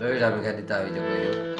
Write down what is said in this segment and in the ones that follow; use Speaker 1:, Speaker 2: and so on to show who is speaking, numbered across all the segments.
Speaker 1: Böyle mi kendi tabi de koyuyor?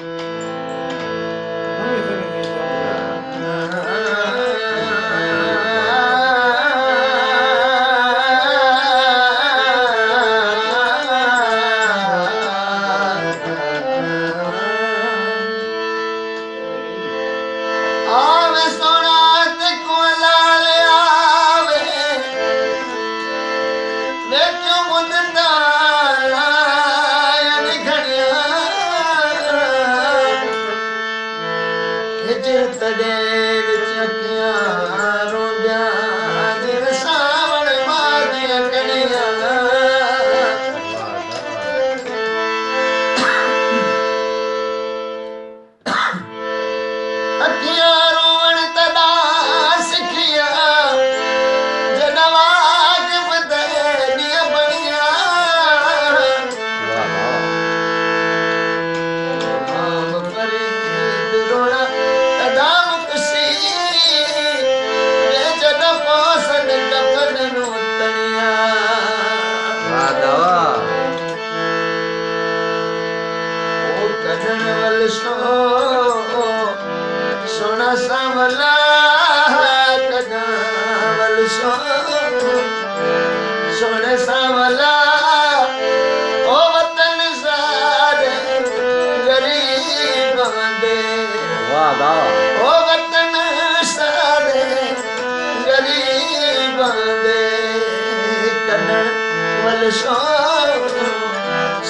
Speaker 1: सोना सांवला कदावल सोने सांवला ओ वतन सारे गरीब दे ओ वतन सारे गरीब दे कदन वल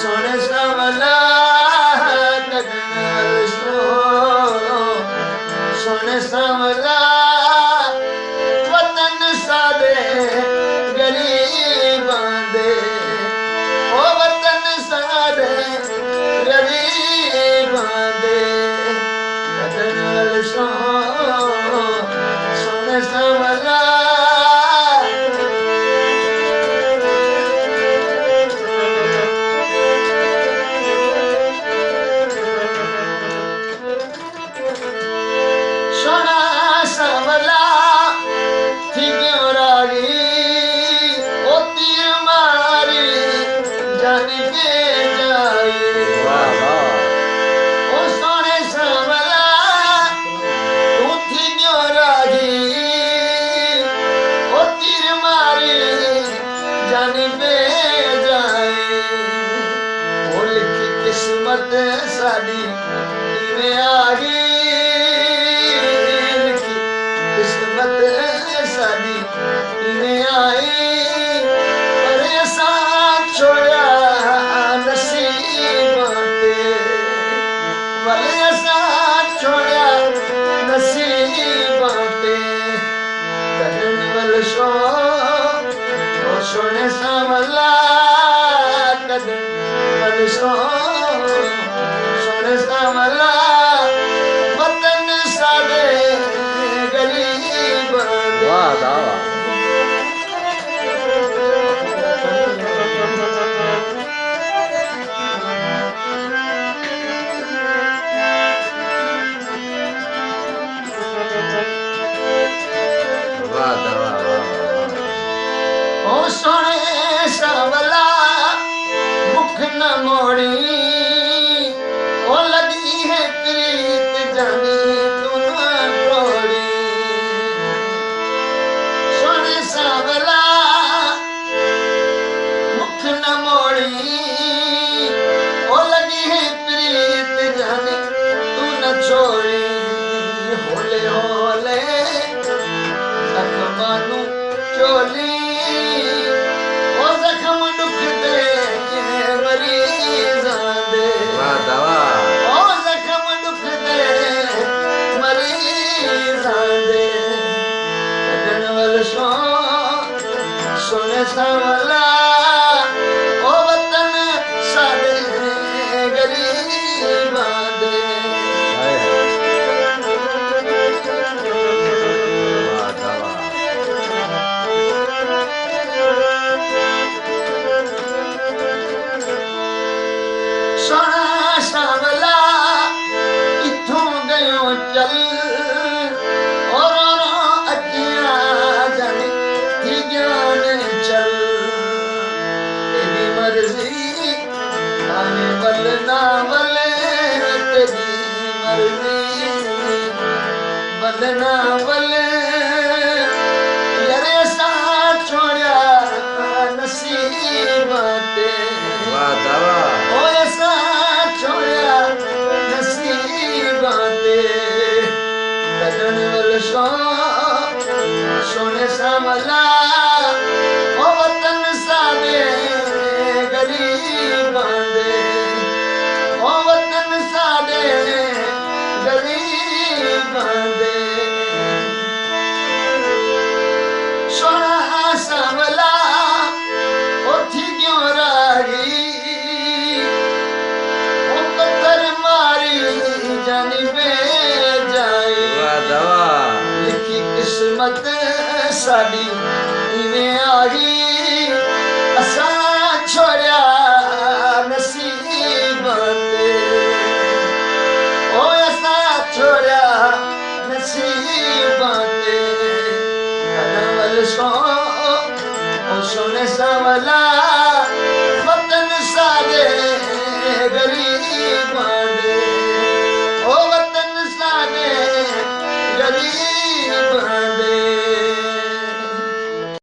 Speaker 1: सोने सांवला सोने सांवला वतन सादे गरीब दे ओ वतन सादे गरीब दे कदन वल सोने सांवला किस्मत साडी इवें आ गई किस्मत साडी इवें आई पर असां छोड़िया नसीब ते पर असां छोड़िया नसीब ते कदन वल सोने सांवला कदन वल सोने सांवला वतन सादे गरीब ओ सोने सांवला मुख न मोड़ी ओ लगी है प्रीत जानी तू न तोड़ी सोने सांवला मुख न मोड़ी ओ लगी है प्रीत जानी तू न छोड़ी होले होले जख्मानू चोली ओ जख्म दुख दे मरीज दे ओ जख्म दुख दे मरीज दे कदन वल सोने सांवला ओ वतन सादे गरीब दे सोना सांवला इथों गयो चल और अखियां जाने थी जान चल तेरी मर्जी आने वल ना कनावल यारे सा छोड़ा नसीब ते वाह दावा ओ ऐसा छोड़ा नसीब ते कदन वल सोने सावला ओ वतन सावे गरीब दे ओ वतन सावे गरीब दे सोना सावला ओ थी क्यों रागी ओ पत्थर मारी जानी बे जाए वाह दवा लिखी किस्मत साडी इवें आ गई असा छोड़या नसीब ते ओ असा छोड़या नसीब ते कदम वल ओ सोने सावला